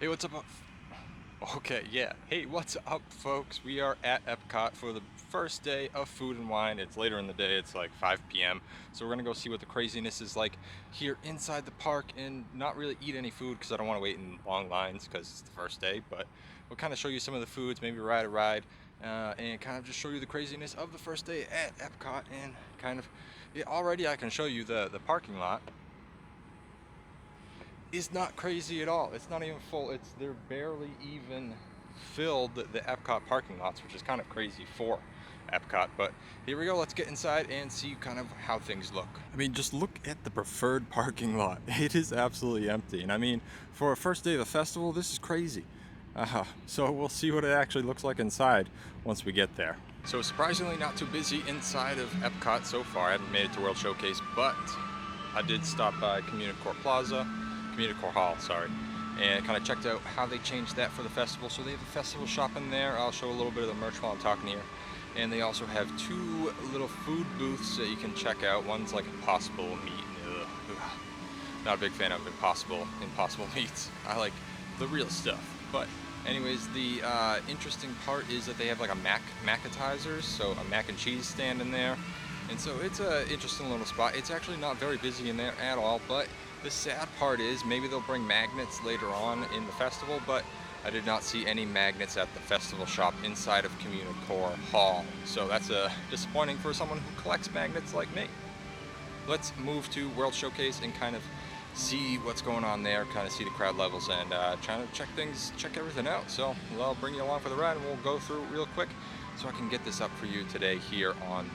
Hey, what's up? Okay, yeah. Hey, what's up, folks? We are at Epcot for the first day of Food and Wine. It's later in the day, it's like 5 p.m. So we're gonna go see what the craziness is like here inside the park and not really eat any food because I don't want to wait in long lines because it's the first day. But we'll kind of show you some of the foods, maybe ride a ride, and kind of just show you the craziness of the first day at Epcot. And kind of, yeah, already I can show you the parking lot is not crazy at all. It's not even full. They're barely even filled the Epcot parking lots, which is kind of crazy for Epcot. But here we go. Let's get inside and see kind of how things look. I mean, just look at the preferred parking lot. It is absolutely empty. And I mean, for a first day of the festival, this is crazy. So we'll see what it actually looks like inside once we get there. So surprisingly not too busy inside of Epcot so far. I haven't made it to World Showcase, but I did stop by Communicore Hall, sorry, and kind of checked out how they changed that for the festival. So they have a festival shop in there. I'll show a little bit of the merch while I'm talking here. And they also have two little food booths that you can check out. One's like Impossible Meat. Not a big fan of Impossible Meats. I like the real stuff. But anyways, the interesting part is that they have like a Mac-atizers, so a mac and cheese stand in there. And so it's an interesting little spot. It's actually not very busy in there at all, but the sad part is maybe they'll bring magnets later on in the festival, but I did not see any magnets at the festival shop inside of Communicore Hall. So that's disappointing for someone who collects magnets like me. Let's move to World Showcase and kind of see what's going on there, kind of see the crowd levels and trying to check everything out. So I'll bring you along for the ride and we'll go through real quick so I can get this up for you today here on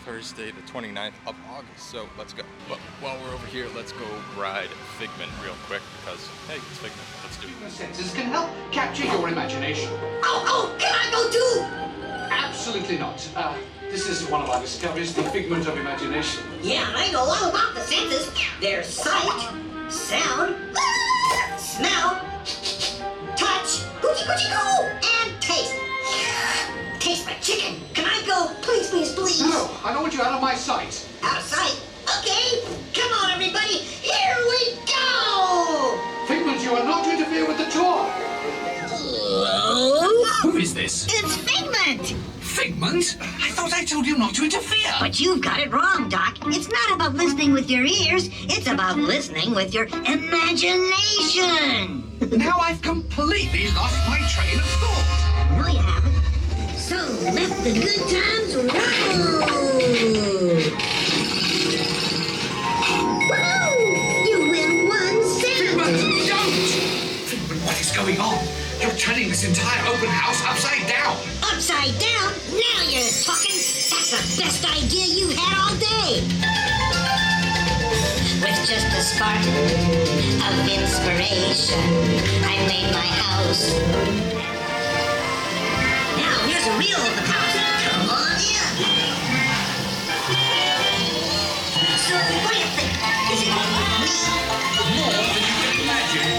Thursday the 29th of August. So let's go. But while we're over here, let's go ride Figment real quick because, hey, it's Figment. Let's do it. Your senses can help capture your imagination. Oh, can I go too? Absolutely not. This is one of our discoveries, the figment of imagination. Yeah, I know all about the senses. There's sight, sound, smell, touch, coochie, and taste. Taste my chicken. Can I go? Please, please, please. No, I don't want you out of my sight. Out of sight? Okay. Come on, everybody. Here we go. Figment, you are not to interfere with the tour. Hello? Who is this? It's Figment. Figment? I thought I told you not to interfere. But you've got it wrong, Doc. It's not about listening with your ears. It's about listening with your imagination. Now I've completely lost my train of thought. No, you haven't. So, let the good times roll! Woohoo! You win 1 cent! Figment, don't! Figment, what is going on? You're turning this entire open house upside down. Upside down? Now you're talking! That's the best idea you've had all day! With just a spark of inspiration, I made my house. Now, here's a real open house. Come on in. So, what do you think? Is it going to be me? More than you can imagine.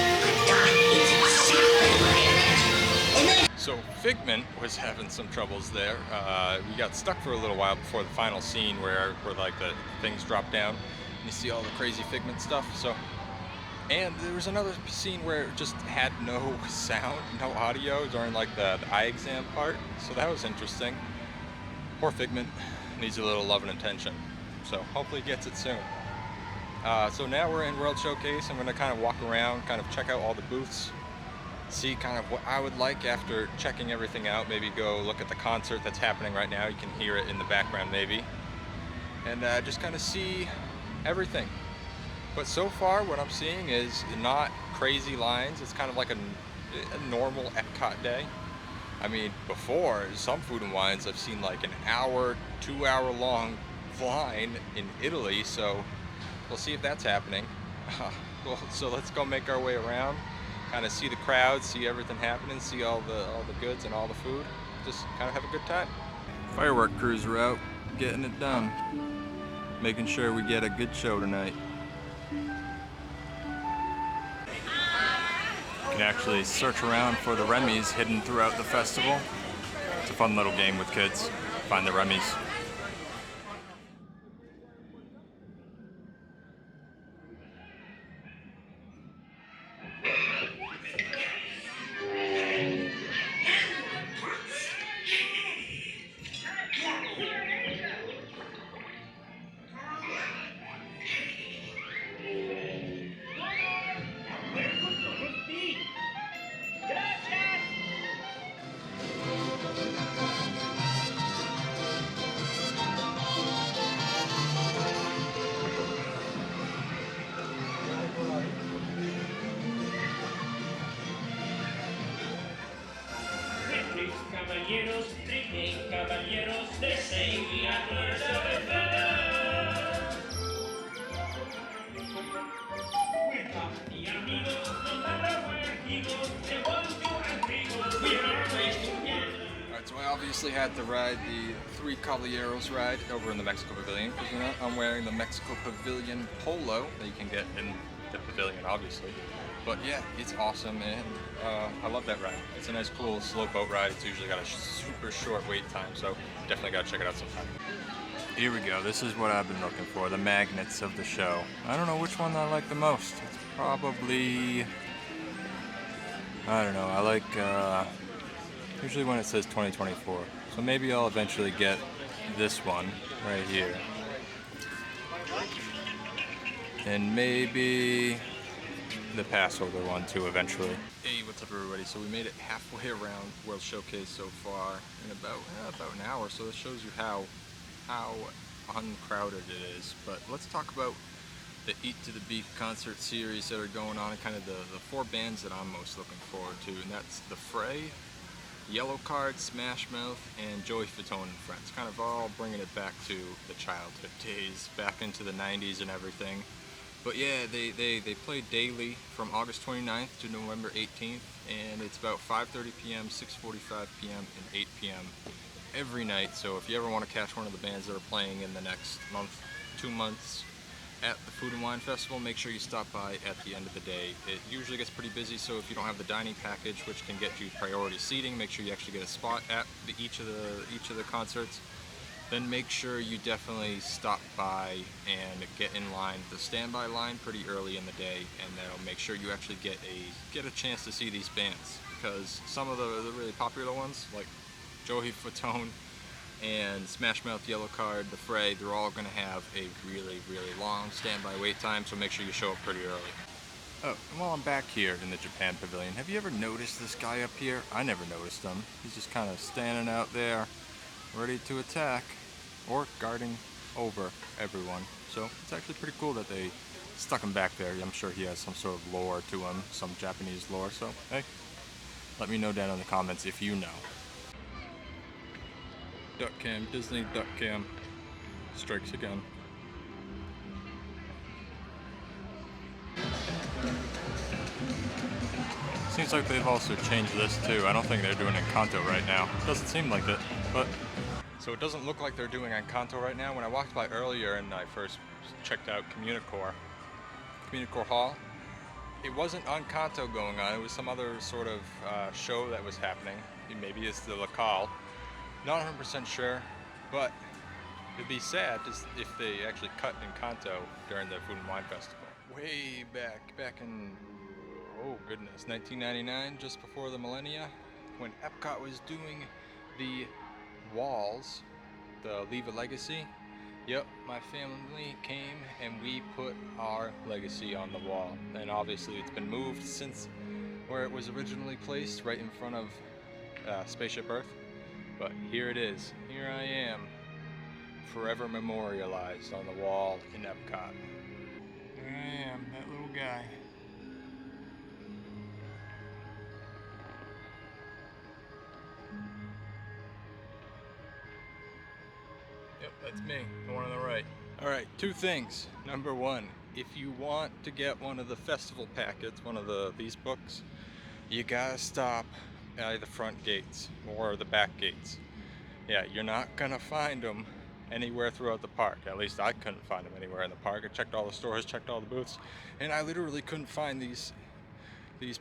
Doc, it's exactly what I imagined. And then So Figment was having some troubles there. We got stuck for a little while before the final scene where like the things drop down and you see all the crazy Figment stuff. And there was another scene where it just had no sound, no audio during like the eye exam part. So that was interesting. Poor Figment needs a little love and attention. So hopefully he gets it soon. So now we're in World Showcase. I'm gonna kind of walk around, kind of check out all the booths, see kind of what I would like after checking everything out. Maybe go look at the concert that's happening right now. You can hear it in the background maybe. And just kind of see everything. But so far what I'm seeing is not crazy lines. It's kind of like a normal Epcot day. I mean, before, some Food and Wines I've seen like an hour, 2 hour long line in Italy. So we'll see if that's happening. So let's go make our way around, kind of see the crowd, see everything happening, see all the goods and all the food. Just kind of have a good time. Firework crews are out, getting it done. Making sure we get a good show tonight. You can actually search around for the Remy's hidden throughout the festival. It's a fun little game with kids. Find the Remy's. caballeros, griten caballeros, deseen guiar nuestra defensa. We're company amigos, no matter where he goes, they want you and we go, we're always together. Alright, so I obviously had to ride the Three Caballeros ride over in the Mexico Pavilion because you know I'm wearing the Mexico Pavilion polo that you can get in the pavilion, obviously. But yeah, it's awesome, and I love that ride. It's a nice, cool, slow boat ride. It's usually got a super short wait time, so definitely gotta check it out sometime. Here we go. This is what I've been looking for, the magnets of the show. I don't know which one I like the most. It's probably, I don't know, I like usually when it says 2024. So maybe I'll eventually get this one right here. And maybe the Passover one too eventually. Hey, what's up everybody? So we made it halfway around World Showcase so far in about an hour. So this shows you how uncrowded it is. But let's talk about the Eat to the Beat concert series that are going on, and kind of the four bands that I'm most looking forward to, and that's The Fray, Yellow Card, Smash Mouth, and Joey Fatone and Friends. Kind of all bringing it back to the childhood days, back into the 90s and everything. But yeah, they play daily from August 29th to November 18th, and it's about 5:30 p.m., 6:45 p.m., and 8 p.m. every night. So if you ever want to catch one of the bands that are playing in the next month, 2 months at the Food and Wine Festival, make sure you stop by at the end of the day. It usually gets pretty busy, so if you don't have the dining package, which can get you priority seating, make sure you actually get a spot at each of the concerts. Then make sure you definitely stop by and get in line, the standby line, pretty early in the day, and that'll make sure you actually get a chance to see these bands, because some of the really popular ones like Joey Fatone and Smash Mouth, Yellow Card, The Fray, they're all going to have a really long standby wait time, so make sure you show up pretty early. Oh, and while I'm back here in the Japan Pavilion, have you ever noticed this guy up here? I never noticed him. He's just kind of standing out there, ready to attack, or guarding over everyone. So it's actually pretty cool that they stuck him back there. I'm sure he has some sort of lore to him, some Japanese lore, so hey, let me know down in the comments if you know. Duck Cam, Disney Duck Cam strikes again. Seems like they've also changed this too. I don't think they're doing Encanto right now. Doesn't seem like it, but so it doesn't look like they're doing Encanto right now. When I walked by earlier and I first checked out Communicore Hall, it wasn't Encanto going on. It was some other sort of show that was happening. Maybe it's the Locale. Not 100% sure, but it'd be sad if they actually cut Encanto during the Food and Wine Festival. Way back in, oh goodness, 1999, just before the millennia, when Epcot was doing the walls, the Leave a Legacy. Yep, my family came and we put our legacy on the wall. And obviously it's been moved since where it was originally placed, right in front of Spaceship Earth. But here it is. Here I am, forever memorialized on the wall in Epcot. There I am, that little guy. Yep, that's me, the one on the right. Alright, two things. Number one, if you want to get one of the festival packets, one of these books, you gotta stop at the front gates or the back gates. Yeah, you're not gonna find them anywhere throughout the park. At least I couldn't find them anywhere in the park. I checked all the stores, checked all the booths, and I literally couldn't find these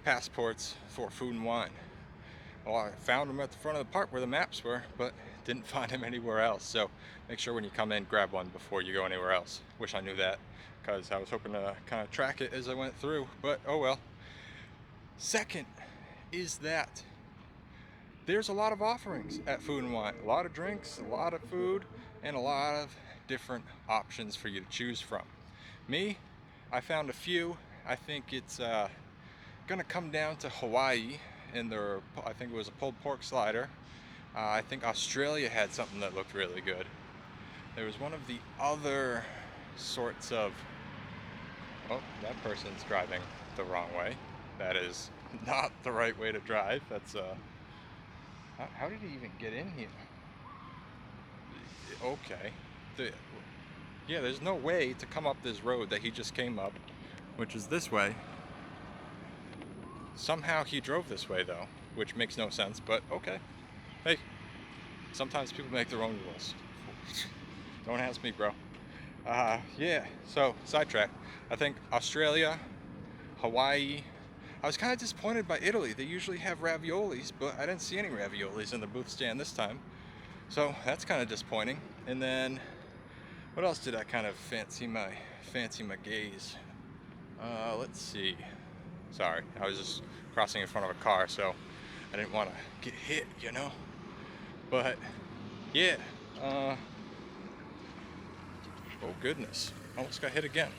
passports for Food and Wine. Well, I found them at the front of the park where the maps were, but didn't find them anywhere else. So make sure when you come in, grab one before you go anywhere else. Wish I knew that, because I was hoping to kind of track it as I went through, but oh well. Second is that there's a lot of offerings at Food and Wine. A lot of drinks, a lot of food, and a lot of different options for you to choose from. Me, I found a few. I think it's gonna come down to Hawaii and their, I think it was a pulled pork slider. I think Australia had something that looked really good. There was one of the other sorts of, oh, that person's driving the wrong way. That is not the right way to drive. That's How did he even get in here? Okay. Yeah, there's no way to come up this road that he just came up, which is this way. Somehow he drove this way though, which makes no sense, but okay. Hey, sometimes people make their own rules. Don't ask me, bro. Yeah, so sidetrack. I think Australia, Hawaii. I was kind of disappointed by Italy. They usually have raviolis, but I didn't see any raviolis in the booth stand this time. So that's kind of disappointing. And then, what else did I kind of fancy my gaze? Let's see. Sorry, I was just crossing in front of a car, so I didn't want to get hit, you know? But, yeah. Oh goodness, almost got hit again.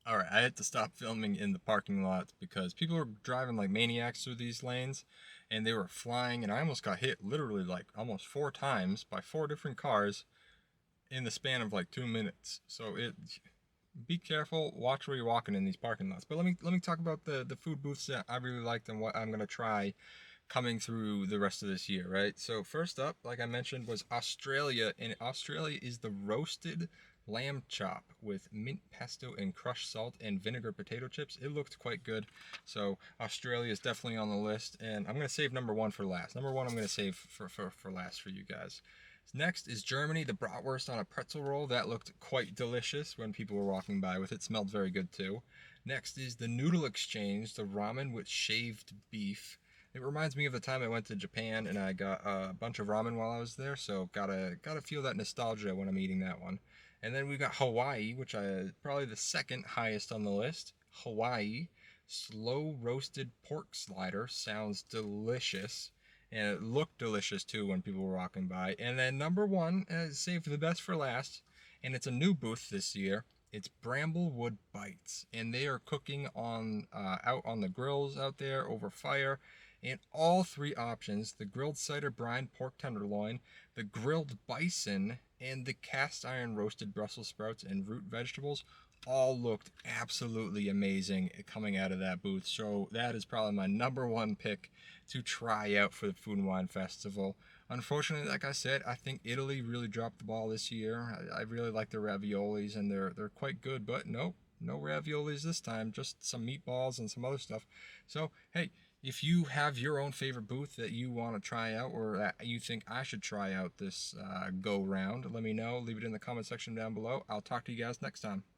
Alright, I had to stop filming in the parking lot because people were driving like maniacs through these lanes and they were flying, and I almost got hit literally like almost 4 times by 4 different cars in the span of like 2 minutes. So be careful, watch where you're walking in these parking lots. But let me talk about the food booths that I really liked and what I'm gonna try coming through the rest of this year, right? So first up, like I mentioned, was Australia, and Australia is the roasted lamb chop with mint pesto and crushed salt and vinegar potato chips. It looked quite good. So Australia is definitely on the list, and I'm gonna save number 1 for last. Number 1 I'm gonna save for last for you guys. Next is Germany, the bratwurst on a pretzel roll. That looked quite delicious when people were walking by with it. Smelled very good too. Next is the noodle exchange, the ramen with shaved beef. It reminds me of the time I went to Japan and I got a bunch of ramen while I was there, so gotta feel that nostalgia when I'm eating that one. And then we got Hawaii, which I probably the second highest on the list. Hawaii, slow roasted pork slider, sounds delicious. And it looked delicious too when people were walking by. And then number 1, saved the best for last, and it's a new booth this year. It's Bramblewood Bites, and they are cooking on out on the grills out there over fire. And all 3 options: the grilled cider brine pork tenderloin, the grilled bison, and the cast iron roasted Brussels sprouts and root vegetables, all looked absolutely amazing coming out of that booth. So that is probably my number 1 pick to try out for the Food and Wine Festival. Unfortunately, like I said, I think Italy really dropped the ball this year. I really like their raviolis, and they're quite good, but no raviolis this time, just some meatballs and some other stuff. So hey, if you have your own favorite booth that you want to try out, or that you think I should try out this go round, let me know. Leave it in the comment section down below. I'll talk to you guys next time.